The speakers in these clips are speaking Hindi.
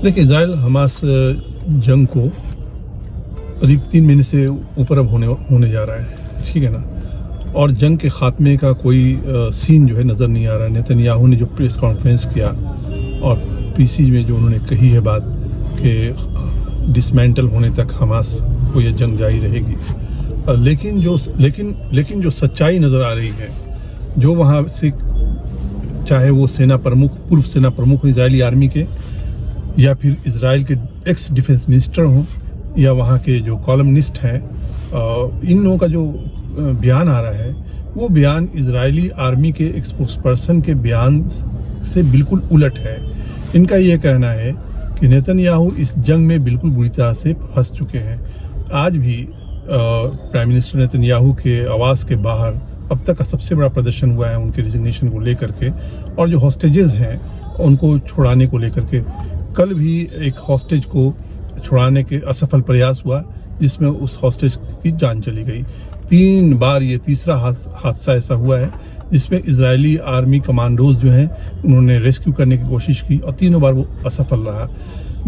देखिए, इजराइल हमास जंग को करीब 3 महीने से ऊपर अब होने जा रहा है, ठीक है ना। और जंग के ख़ात्मे का कोई सीन जो है नज़र नहीं आ रहा है। नेतन्याहू ने जो प्रेस कॉन्फ्रेंस किया और पीसी में जो उन्होंने कही है बात कि डिसमेंटल होने तक हमास को ये जंग जारी रहेगी, लेकिन जो सच्चाई नज़र आ रही है, जो वहाँ से चाहे वो पूर्व सेना प्रमुख इजरायली आर्मी के, या फिर इजराइल के एक्स डिफेंस मिनिस्टर हों, या वहाँ के जो कॉलमनिस्ट हैं, इन लोगों का जो बयान आ रहा है, वो बयान इजरायली आर्मी के एक स्पोक्सपर्सन के बयान से बिल्कुल उलट है। इनका ये कहना है कि नेतन्याहू इस जंग में बिल्कुल बुरी तरह से फंस चुके हैं। आज भी प्राइम मिनिस्टर नेतन्याहू के आवास के बाहर अब तक का सबसे बड़ा प्रदर्शन हुआ है उनके रिजिग्नेशन को लेकर के, और जो हॉस्टेजेस हैं उनको छुड़ाने को लेकर के। कल भी एक हॉस्टेज को छुड़ाने के असफल प्रयास हुआ, जिसमें उस हॉस्टेज की जान चली गई। 3 बार ये तीसरा हादसा ऐसा हुआ है जिसमें इजरायली आर्मी कमांडोज जो हैं उन्होंने रेस्क्यू करने की कोशिश की और तीनों बार वो असफल रहा।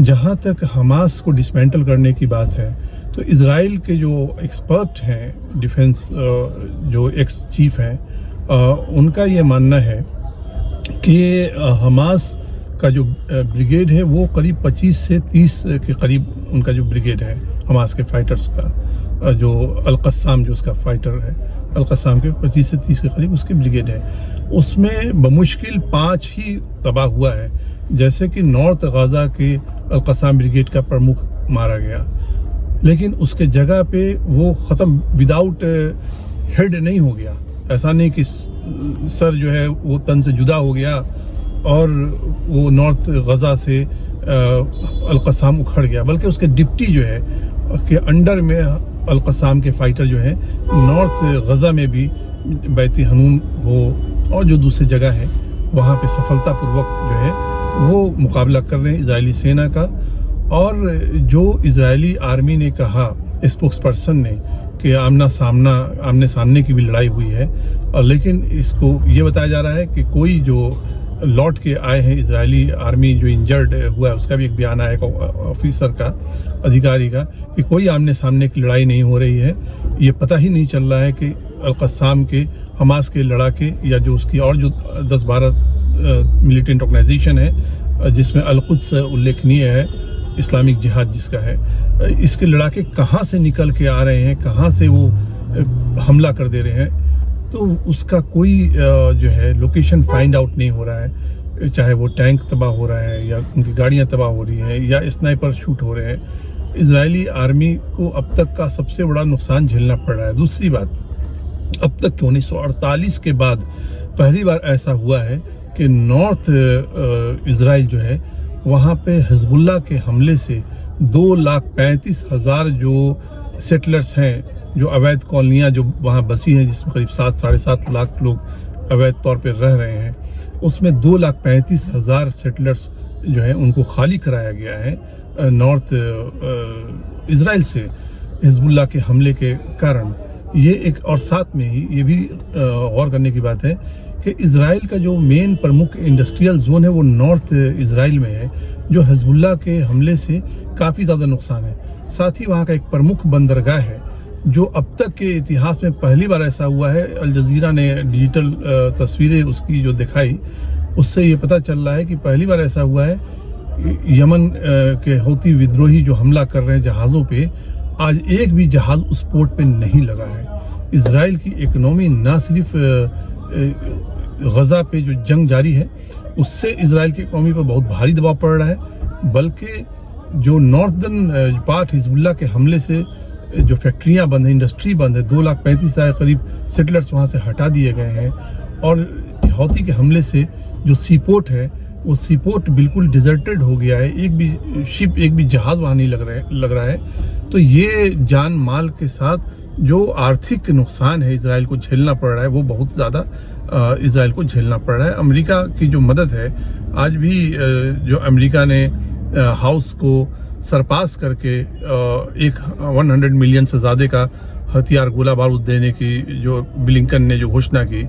जहाँ तक हमास को डिसमेंटल करने की बात है, तो इजराइल के जो एक्सपर्ट हैं डिफेंस, जो एक्स चीफ हैं, उनका ये मानना है कि हमास का जो ब्रिगेड है वो करीब 25 से 30 के करीब उनका जो ब्रिगेड है हमास के फाइटर्स का, जो अल-क़स्साम जो उसका फाइटर है, अल-क़स्साम के 25 से 30 के करीब उसके ब्रिगेड है। उसमें बमुश्किल 5 ही तबाह हुआ है। जैसे कि नॉर्थ गाज़ा के अल-क़स्साम ब्रिगेड का प्रमुख मारा गया, लेकिन उसके जगह पे वो ख़त्म विदाउट हेड नहीं हो गया। ऐसा नहीं कि सर जो है वो तन से जुदा हो गया और वो नॉर्थ गज़ा से अल-क़स्साम उखड़ गया, बल्कि उसके डिप्टी जो है के अंडर में अल-क़स्साम के फाइटर जो है नॉर्थ गज़ा में भी बैती हनून हो और जो दूसरी जगह है वहाँ पे सफलतापूर्वक जो है वो मुकाबला कर रहे हैं इजरायली सेना का। और जो इजरायली आर्मी ने कहा, स्पोक्सपर्सन ने, कि आमने सामने की भी लड़ाई हुई है, और लेकिन इसको ये बताया जा रहा है कि कोई जो लौट के आए हैं इजरायली आर्मी जो इंजर्ड हुआ है, उसका भी एक बयान आया ऑफिसर का, अधिकारी का, कि कोई आमने सामने की लड़ाई नहीं हो रही है। ये पता ही नहीं चल रहा है कि अल-क़स्साम के, हमास के लड़ाके या जो उसकी और जो 10-12 मिलिटेंट ऑर्गेनाइजेशन है जिसमें अल-कुद्स उल्लेखनीय है, इस्लामिक जिहाद जिसका है, इसके लड़ाके कहाँ से निकल के आ रहे हैं, कहाँ से वो हमला कर दे रहे हैं, तो उसका कोई जो है लोकेशन फाइंड आउट नहीं हो रहा है। चाहे वो टैंक तबाह हो रहा है, या उनकी गाड़ियाँ तबाह हो रही हैं, या स्नाइपर शूट हो रहे हैं। इजरायली आर्मी को अब तक का सबसे बड़ा नुकसान झेलना पड़ रहा है। दूसरी बात, अब तक के 1948 के बाद पहली बार ऐसा हुआ है कि नॉर्थ इजराइल जो है वहाँ पे हिजबुल्लाह के हमले से 2,35,000 जो सेटलर्स हैं, जो अवैध कॉलोनियाँ जो वहाँ बसी हैं, जिसमें करीब 7-7.5 लाख लोग अवैध तौर पे रह रहे हैं, उसमें 2,35,000 सेटलर्स जो है उनको खाली कराया गया है नॉर्थ इजराइल से हिजबुल्लाह के हमले के कारण। ये एक, और साथ में ही ये भी गौर करने की बात है कि इजराइल का जो मेन प्रमुख इंडस्ट्रियल जोन है वो नॉर्थ इजराइल में है, जो हिजबुल्लाह के हमले से काफ़ी ज़्यादा नुकसान है। साथ ही वहाँ का एक प्रमुख बंदरगाह है, जो अब तक के इतिहास में पहली बार ऐसा हुआ है। अल जज़ीरा ने डिजिटल तस्वीरें उसकी जो दिखाई, उससे ये पता चल रहा है कि पहली बार ऐसा हुआ है। यमन के हौती विद्रोही जो हमला कर रहे हैं जहाज़ों पे, आज एक भी जहाज़ उस पोर्ट पे नहीं लगा है। इजराइल की इकनॉमी ना सिर्फ गज़ा पे जो जंग जारी है उससे इजराइल की इकनॉमी पर बहुत भारी दबाव पड़ रहा है, बल्कि जो नॉर्दर्न पार्ट हिजबुल्लाह के हमले से जो फैक्ट्रियां बंद हैं, इंडस्ट्री बंद है, 2,35,000 करीब सेटलर्स वहाँ से हटा दिए गए हैं। और हौती के हमले से जो सीपोर्ट है वो सीपोर्ट बिल्कुल डिजर्टेड हो गया है, एक भी शिप, एक भी जहाज़ वहाँ नहीं लग रहा है। तो ये जान माल के साथ जो आर्थिक नुकसान है इजराइल को झेलना पड़ रहा है, वो बहुत ज़्यादा इजराइल को झेलना पड़ रहा है। अमेरिका की जो मदद है, आज भी जो अमेरिका ने हाउस को सरपास करके एक 100 मिलियन से ज़्यादा का हथियार, गोला बारूद देने की जो ब्लिंकन ने जो घोषणा की,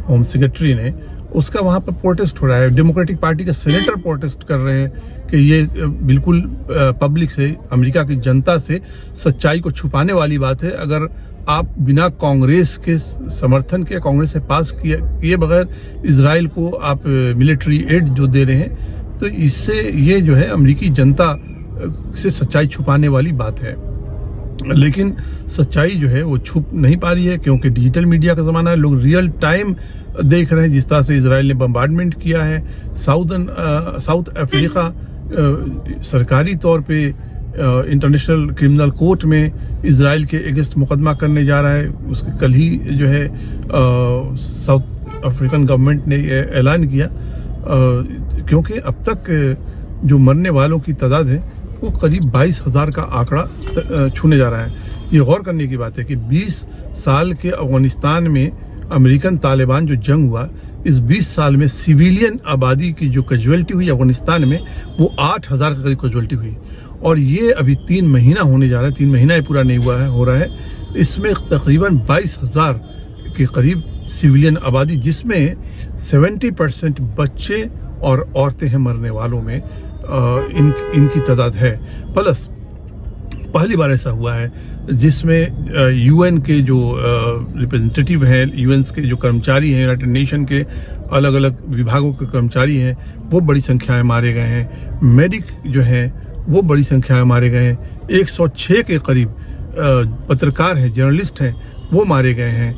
होम सेक्रेटरी ने, उसका वहाँ पर प्रोटेस्ट हो रहा है। डेमोक्रेटिक पार्टी के सेनेटर प्रोटेस्ट कर रहे हैं कि ये बिल्कुल पब्लिक से, अमेरिका की जनता से सच्चाई को छुपाने वाली बात है। अगर आप बिना कांग्रेस के समर्थन के, कांग्रेस से पास किए बगैर इजराइल को आप मिलिट्री एड जो दे रहे हैं, तो इससे ये जो है अमेरिकी जनता से सच्चाई छुपाने वाली बात है। लेकिन सच्चाई जो है वो छुप नहीं पा रही है, क्योंकि डिजिटल मीडिया का ज़माना है। लोग रियल टाइम देख रहे हैं जिस तरह से इजराइल ने बम्बार्डमेंट किया है। साउथ अफ्रीका सरकारी तौर पे इंटरनेशनल क्रिमिनल कोर्ट में इजराइल के अगेंस्ट मुकदमा करने जा रहा है। उसके कल ही जो है साउथ अफ्रीकन गवर्नमेंट ने ऐलान किया, क्योंकि अब तक जो मरने वालों की तादाद है वो करीब 22,000 का आंकड़ा छूने जा रहा है। ये गौर करने की बात है कि 20 साल के अफगानिस्तान में अमेरिकन तालिबान जो जंग हुआ, इस 20 साल में सिविलियन आबादी की जो कैजुअलिटी हुई अफगानिस्तान में वो 8,000 के करीब कैजुअलिटी हुई। और ये अभी 3 महीना होने जा रहा है, 3 महीना ही पूरा नहीं हुआ है, हो रहा है। इसमें तकरीबन 22,000 के करीब सिविलियन आबादी, जिसमें 70% बच्चे और औरतें हैं मरने वालों में, इनकी तादाद है। प्लस पहली बार ऐसा हुआ है जिसमें यूएन के जो रिप्रेजेंटेटिव हैं, यूएन के जो कर्मचारी हैं, यूनाइटेड नेशन के अलग अलग विभागों के कर्मचारी हैं, वो बड़ी संख्या में मारे गए हैं। मेडिक जो हैं वो बड़ी संख्या में मारे गए हैं। 106 के करीब पत्रकार हैं, जर्नलिस्ट हैं, वो मारे गए हैं।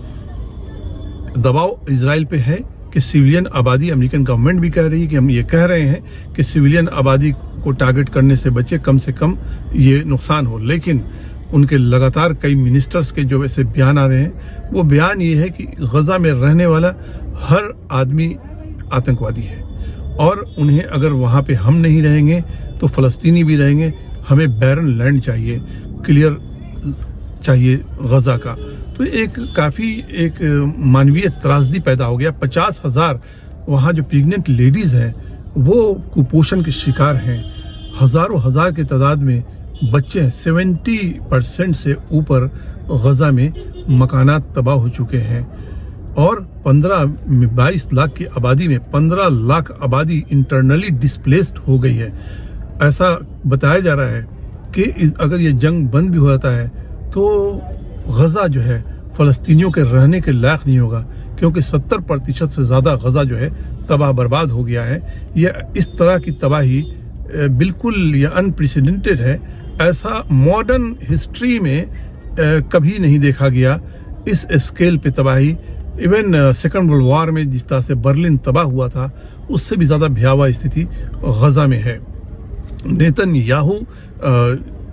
दबाव इजराइल पे है कि सिविलियन आबादी, अमेरिकन गवर्नमेंट भी कह रही है कि हम ये कह रहे हैं कि सिविलियन आबादी को टारगेट करने से बचे, कम से कम ये नुकसान हो। लेकिन उनके लगातार कई मिनिस्टर्स के जो वैसे बयान आ रहे हैं, वो बयान ये है कि गजा में रहने वाला हर आदमी आतंकवादी है, और उन्हें अगर वहाँ पे हम नहीं रहेंगे तो फ़लस्तीनी भी रहेंगे। हमें बैरन लैंड चाहिए, क्लियर चाहिए गजा का। तो एक काफ़ी एक मानवीय त्रासदी पैदा हो गया। 50,000 वहाँ जो प्रेग्नेंट लेडीज़ हैं वो कुपोषण के शिकार हैं। हज़ारों हज़ार की तादाद में बच्चे हैं। 70% से ऊपर गजा में मकानात तबाह हो चुके हैं, और 22 लाख की आबादी में 15 लाख आबादी इंटरनली डिस्प्लेस्ड हो गई है। ऐसा बताया जा रहा है कि अगर ये जंग बंद भी हो जाता है तो गजा जो है फ़लस्तीनियों के रहने के लायक नहीं होगा, क्योंकि 70% से ज़्यादा गजा जो है तबाह बर्बाद हो गया है। यह इस तरह की तबाही बिल्कुल ये अनप्रेसिडेंटेड है। ऐसा मॉडर्न हिस्ट्री में कभी नहीं देखा गया, इस स्केल पे तबाही। इवन सेकेंड वर्ल्ड वॉर में जिस तरह से बर्लिन तबाह हुआ था, उससे भी ज़्यादा भयावह स्थिति गजा में है। नेतन्याहू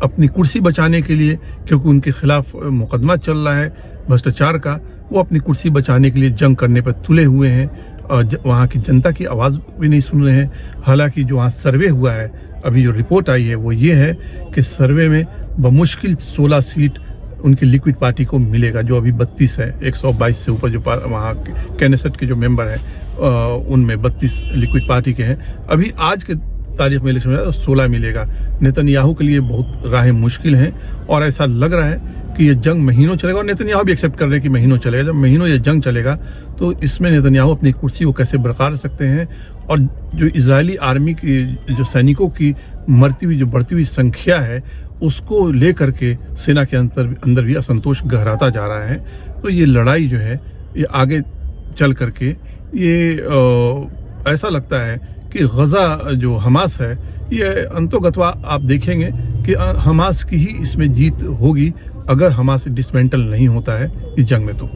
अपनी कुर्सी बचाने के लिए, क्योंकि उनके खिलाफ मुकदमा चल रहा है भ्रष्टाचार का, वो अपनी कुर्सी बचाने के लिए जंग करने पर तुले हुए हैं, और वहाँ की जनता की आवाज़ भी नहीं सुन रहे हैं। हालांकि जो वहाँ सर्वे हुआ है, अभी जो रिपोर्ट आई है वो ये है कि सर्वे में बमुश्किल 16 सीट उनकी लिक्विड पार्टी को मिलेगा, जो अभी 32 है। 122 से ऊपर जो वहाँ कैनेसेट के जो मेंबर हैं उनमें 32 लिक्विड पार्टी के हैं। अभी आज के तारीख में इलेक्शन में 16 मिलेगा। नेतन्याहू के लिए बहुत राहें मुश्किल हैं, और ऐसा लग रहा है कि ये जंग महीनों चलेगा, और नेतन्याहू भी एक्सेप्ट कर रहे हैं कि महीनों चलेगा। जब महीनों ये जंग चलेगा तो इसमें नेतन्याहू अपनी कुर्सी को कैसे बरकरार रख सकते हैं, और जो इजरायली आर्मी की जो सैनिकों की मरती हुई, जो बढ़ती हुई संख्या है, उसको लेकर के सेना के अंदर भी असंतोष गहराता जा रहा है। तो ये लड़ाई जो है ये आगे चल करके ये ऐसा लगता है कि गजा जो हमास है, ये अंतोगत्वा आप देखेंगे कि हमास की ही इसमें जीत होगी, अगर हमास डिसमेंटल नहीं होता है इस जंग में तो।